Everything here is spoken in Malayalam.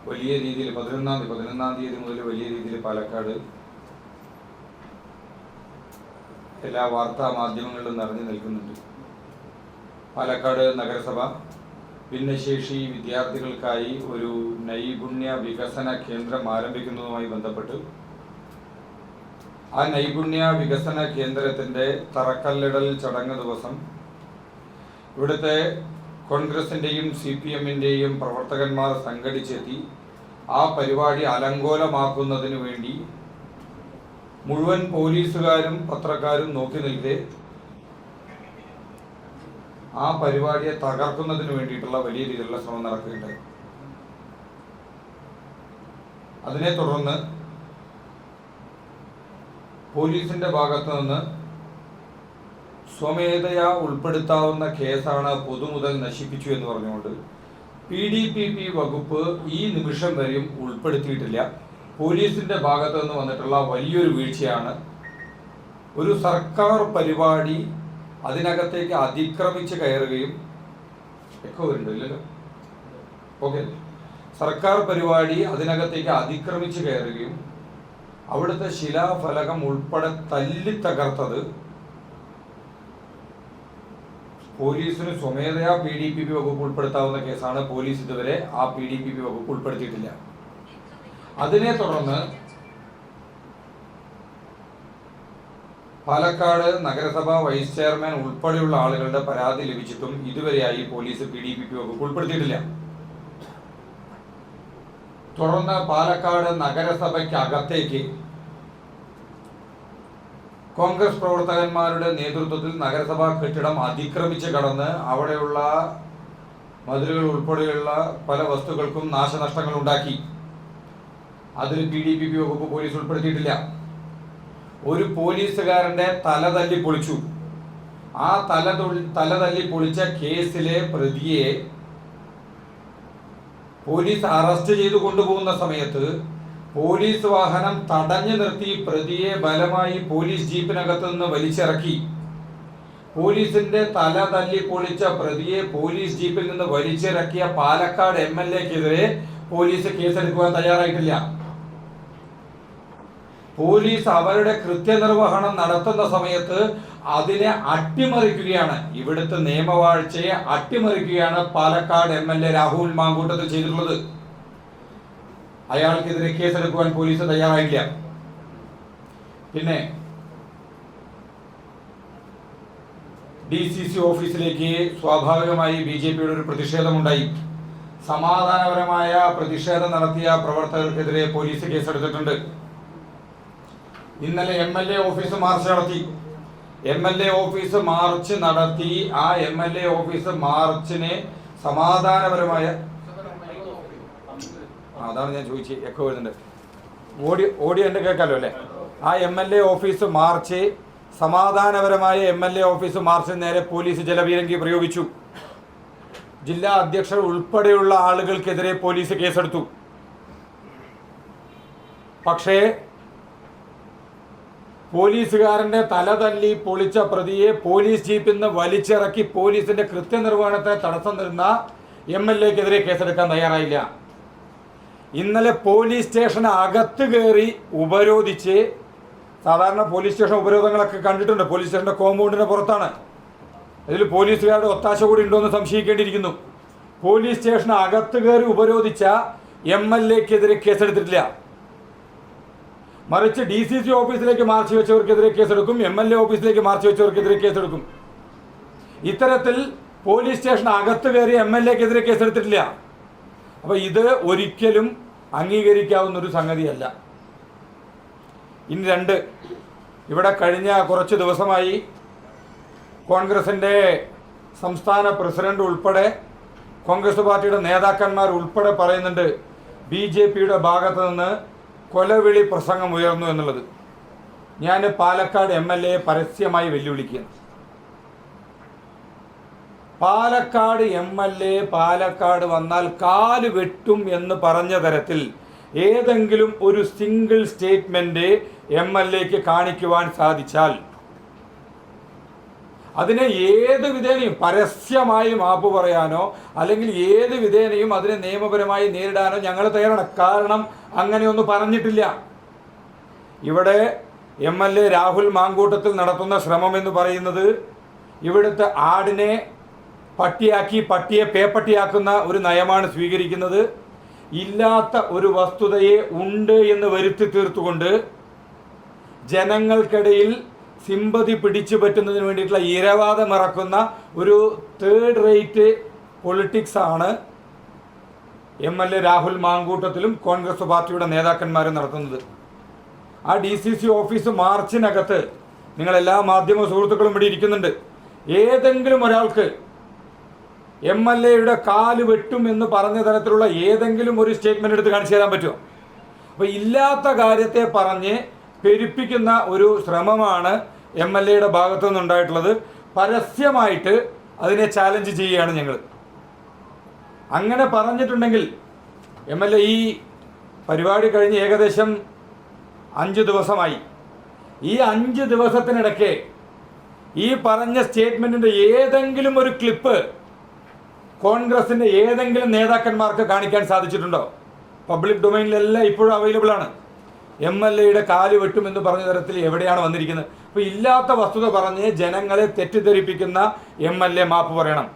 വലിയ രീതിയിൽ 11-ാം തീയതി മുതൽ വലിയ രീതിയിൽ പാലക്കാട് എല്ലാ വാർത്താ മാധ്യമങ്ങളിലും നിറഞ്ഞു നിൽക്കുന്നുണ്ട്. പാലക്കാട് നഗരസഭ ഭിന്നശേഷി വിദ്യാർത്ഥികൾക്കായി ഒരു നൈപുണ്യ വികസന കേന്ദ്രം ആരംഭിക്കുന്നതുമായി ബന്ധപ്പെട്ട് ആ നൈപുണ്യ വികസന കേന്ദ്രത്തിൻ്റെ തറക്കല്ലിടൽ ചടങ്ങ് ദിവസം ഇവിടുത്തെ കോൺഗ്രസിൻ്റെയും CPM-ൻ്റെയും പ്രവർത്തകന്മാർ സംഘടിച്ചെത്തി ആ പരിപാടി അലങ്കോലമാക്കുന്നതിന് വേണ്ടി മുഴുവൻ പോലീസുകാരും പത്രക്കാരും നോക്കി നിൽക്കെ ആ പരിപാടിയെ തകർക്കുന്നതിന് വേണ്ടിയിട്ടുള്ള വലിയ രീതിയിലുള്ള ശ്രമം നടക്കുകയുണ്ടായി. അതിനെ തുടർന്ന് പോലീസിന്റെ ഭാഗത്തു നിന്ന് സ്വമേധയാ ഉൾപ്പെടുത്താവുന്ന കേസാണ് പൊതുമുതൽ നശിപ്പിച്ചു എന്ന് പറഞ്ഞുകൊണ്ട് PDPP വകുപ്പ് ഈ നിമിഷം വരെയും ഉൾപ്പെടുത്തിയിട്ടില്ല. പോലീസിന്റെ ഭാഗത്തു നിന്ന് വന്നിട്ടുള്ള വലിയൊരു വീഴ്ചയാണ്. ഒരു സർക്കാർ പരിപാടി അതിനകത്തേക്ക് അതിക്രമിച്ച് കയറുകയും സർക്കാർ പരിപാടി അതിനകത്തേക്ക് അതിക്രമിച്ച് കയറുകയും അവിടുത്തെ ശിലാഫലകം ഉൾപ്പെടെ തല്ലി തകർത്തത് പോലീസിന് സ്വമേധയാ PDPP വകുപ്പ് ഉൾപ്പെടുത്താവുന്ന കേസാണ്. പോലീസ് ഇതുവരെ ആ PDPP വകുപ്പ് ഉൾപ്പെടുത്തിയിട്ടില്ല. അതിനെ തുടർന്ന് പാലക്കാട് നഗരസഭ വൈസ് ചെയർമാൻ ഉൾപ്പെടെയുള്ള ആളുകളുടെ പരാതി ലഭിച്ചിട്ടും ഇതുവരെയായി പോലീസ് PDPP വകുപ്പ് ഉൾപ്പെടുത്തിയിട്ടില്ല. തുടർന്ന് പാലക്കാട് നഗരസഭയ്ക്ക് അകത്തേക്ക് കോൺഗ്രസ് പ്രവർത്തകന്മാരുടെ നേതൃത്വത്തിൽ നഗരസഭാ കെട്ടിടം അതിക്രമിച്ച് കടന്ന് അവിടെയുള്ള മതിലുകൾ ഉൾപ്പെടെയുള്ള പല വസ്തുക്കൾക്കും നാശനഷ്ടങ്ങൾ ഉണ്ടാക്കി. അതിൽ PDPP വകുപ്പ് പോലീസ് ഉൾപ്പെടുത്തിയിട്ടില്ല. ഒരു പോലീസുകാരന്റെ തല തല്ലി പൊളിച്ചു. ആ തല തല്ലി പൊളിച്ച കേസിലെ പ്രതിയെ പോലീസ് അറസ്റ്റ് ചെയ്തു കൊണ്ടുപോകുന്ന സമയത്ത് പോലീസ് വാഹനം തടഞ്ഞു നിർത്തി പ്രതിയെ ബലമായി പോലീസ് ജീപ്പിനകത്ത് നിന്ന് വലിച്ചിറക്കി. പോലീസിന്റെ തല തല്ലി പൊളിച്ച പ്രതിയെ പോലീസ് ജീപ്പിൽ നിന്ന് വലിച്ചിറക്കിയ പാലക്കാട് MLA-ക്കെതിരെ പോലീസ് കേസെടുക്കുവാൻ തയ്യാറായിട്ടില്ല. പോലീസ് അവരുടെ കൃത്യനിർവഹണം നടത്തുന്ന സമയത്ത് അതിനെ അട്ടിമറിക്കുകയാണ്. ഇവിടുത്തെ നിയമവാഴ്ചയെ അട്ടിമറിക്കുകയാണ് പാലക്കാട് MLA രാഹുൽ മാങ്കൂട്ടത്തിൽ ചെയ്തിട്ടുള്ളത്. അയാൾക്കെതിരെ കേസെടുക്കുവാൻ പോലീസ് തയ്യാറായില്ല. പിന്നെ DCC ഓഫീസിലേക്ക് സ്വാഭാവികമായി BJP-യുടെ ഒരു പ്രതിഷേധമുണ്ടായി. സമാധാനപരമായ പ്രതിഷേധം നടത്തിയ പ്രവർത്തകർക്കെതിരെ പോലീസ് കേസെടുത്തിട്ടുണ്ട്. ഇന്നലെ MLA ഓഫീസ് മാർച്ച് നടത്തി. MLA ഓഫീസ് മാർച്ച് നടത്തി. ആ MLA ഓഫീസ് മാർച്ചിനെ സമാധാനപരമായ അതാണ് ഞാൻ ചോദിച്ചത്. എക്കോ വരുന്നുണ്ട്. ഓഡിയോ എൻ്റെ കേൾക്കാമല്ലോ അല്ലേ? ആ MLA ഓഫീസ് മാർച്ച് സമാധാനപരമായ MLA ഓഫീസ് മാർച്ചിന് നേരെ പോലീസ് ജലപീരങ്കി പ്രയോഗിച്ചു. ജില്ലാ അധ്യക്ഷർ ഉൾപ്പെടെയുള്ള ആളുകൾക്കെതിരെ പോലീസ് കേസെടുത്തു. പക്ഷേ പോലീസുകാരന്റെ തല തല്ലി പൊളിച്ച പ്രതിയെ പോലീസ് ജീപ്പിൽ നിന്ന് വലിച്ചിറക്കി പോലീസിന്റെ കൃത്യനിർവഹണത്തെ തടസ്സം തരുന്ന MLA-ക്കെതിരെ കേസെടുക്കാൻ തയ്യാറായില്ല. ഇന്നലെ പോലീസ് സ്റ്റേഷന് അകത്ത് കയറി ഉപരോധിച്ച്, സാധാരണ പോലീസ് സ്റ്റേഷൻ ഉപരോധങ്ങളൊക്കെ കണ്ടിട്ടുണ്ട്. പോലീസ് സ്റ്റേഷന്റെ കോമ്പൗണ്ടിന് പുറത്താണ്. അതിൽ പോലീസുകാരുടെ ഒത്താശ കൂടി ഉണ്ടോ എന്ന് സംശയിക്കേണ്ടിയിരിക്കുന്നു. പോലീസ് സ്റ്റേഷന് അകത്ത് കയറി ഉപരോധിച്ച MLA-ക്കെതിരെ കേസെടുത്തിട്ടില്ല. മറിച്ച് DCC ഓഫീസിലേക്ക് മാർച്ച് വെച്ചവർക്കെതിരെ കേസെടുക്കും, MLA ഓഫീസിലേക്ക് മാർച്ച് വെച്ചവർക്കെതിരെ കേസെടുക്കും. ഇത്തരത്തിൽ പോലീസ് സ്റ്റേഷൻ അകത്ത് കയറി MLA-ക്കെതിരെ കേസെടുത്തിട്ടില്ല. അപ്പോൾ ഇത് ഒരിക്കലും അംഗീകരിക്കാവുന്ന ഒരു സംഗതിയല്ല. ഇനി രണ്ട്, ഇവിടെ കഴിഞ്ഞ കുറച്ച് ദിവസമായി കോൺഗ്രസിൻ്റെ സംസ്ഥാന പ്രസിഡന്റ് ഉൾപ്പെടെ കോൺഗ്രസ് പാർട്ടിയുടെ നേതാക്കന്മാർ ഉൾപ്പെടെ പറയുന്നുണ്ട് BJP-യുടെ ഭാഗത്ത് നിന്ന് കൊലവിളി പ്രസംഗം ഉയർന്നു എന്നുള്ളത്. ഞാൻ പാലക്കാട് MLA-യെ പരസ്യമായി വെല്ലുവിളിക്കുകയാണ്. പാലക്കാട് MLA പാലക്കാട് വന്നാൽ കാല് വെട്ടും എന്ന് പറഞ്ഞ തരത്തിൽ ഏതെങ്കിലും ഒരു സിംഗിൾ സ്റ്റേറ്റ്മെന്റ് MLA-ക്ക് കാണിക്കുവാൻ സാധിച്ചാൽ അതിനെ ഏത് വിധേനയും പരസ്യമായി മാപ്പ് പറയാനോ അല്ലെങ്കിൽ ഏത് വിധേനയും അതിനെ നിയമപരമായി നേരിടാനോ ഞങ്ങൾ തയ്യാറാണ്. കാരണം അങ്ങനെയൊന്നും പറഞ്ഞിട്ടില്ല. ഇവിടെ MLA രാഹുൽ മാങ്കൂട്ടത്തിൽ നടത്തുന്ന ശ്രമം എന്ന് പറയുന്നത് ഇവിടുത്തെ ആടിനെ പട്ടിയാക്കി പട്ടിയെ പേപ്പട്ടിയാക്കുന്ന ഒരു നയമാണ് സ്വീകരിക്കുന്നത്. ഇല്ലാത്ത ഒരു വസ്തുതയെ ഉണ്ട് എന്ന് വരുത്തി തീർത്തുകൊണ്ട് ജനങ്ങൾക്കിടയിൽ സിമ്പതി പിടിച്ചു പറ്റുന്നതിന് വേണ്ടിയിട്ടുള്ള ഇരവാദം ഇറക്കുന്ന ഒരു തേർഡ് റേറ്റ് പൊളിറ്റിക്സ് ആണ് MLA രാഹുൽ മാങ്കൂട്ടത്തിലും കോൺഗ്രസ് പാർട്ടിയുടെ നേതാക്കന്മാരും നടത്തുന്നത്. ആ DCC ഓഫീസ് മാർച്ചിനകത്ത് നിങ്ങളെല്ലാ മാധ്യമ സുഹൃത്തുക്കളും ഇവിടെ ഇരിക്കുന്നുണ്ട്. ഏതെങ്കിലും ഒരാൾക്ക് MLAയുടെ കാല് വെട്ടും എന്ന് പറഞ്ഞ തരത്തിലുള്ള ഏതെങ്കിലും ഒരു സ്റ്റേറ്റ്മെന്റ് എടുത്ത് കാണിച്ചു തരാൻ പറ്റുമോ? അപ്പോൾ ഇല്ലാത്ത കാര്യത്തെ പറഞ്ഞ് പെരുപ്പിക്കുന്ന ഒരു ശ്രമമാണ് MLAയുടെ ഭാഗത്തു നിന്നുണ്ടായിട്ടുള്ളത്. പരസ്യമായിട്ട് അതിനെ ചാലഞ്ച് ചെയ്യുകയാണ് ഞങ്ങൾ. അങ്ങനെ പറഞ്ഞിട്ടുണ്ടെങ്കിൽ MLA ഈ പരിപാടി കഴിഞ്ഞ് ഏകദേശം 5 ദിവസമായി. ഈ 5 ദിവസത്തിനിടയ്ക്ക് ഈ പറഞ്ഞ സ്റ്റേറ്റ്മെന്റിന്റെ ഏതെങ്കിലും ഒരു ക്ലിപ്പ് കോൺഗ്രസിന്റെ ഏതെങ്കിലും നേതാക്കന്മാർക്ക് കാണിക്കാൻ സാധിച്ചിട്ടുണ്ടോ? പബ്ലിക് ഡൊമൈനിലെല്ലാം ഇപ്പോഴും അവൈലബിൾ ആണ്. MLAയുടെ കാല് വെട്ടുമെന്ന് പറഞ്ഞ തരത്തിൽ എവിടെയാണ് വന്നിരിക്കുന്നത്? അപ്പോൾ ഇല്ലാത്ത വസ്തുത പറഞ്ഞ് ജനങ്ങളെ തെറ്റിദ്ധരിപ്പിക്കുന്ന MLA മാപ്പ് പറയണം.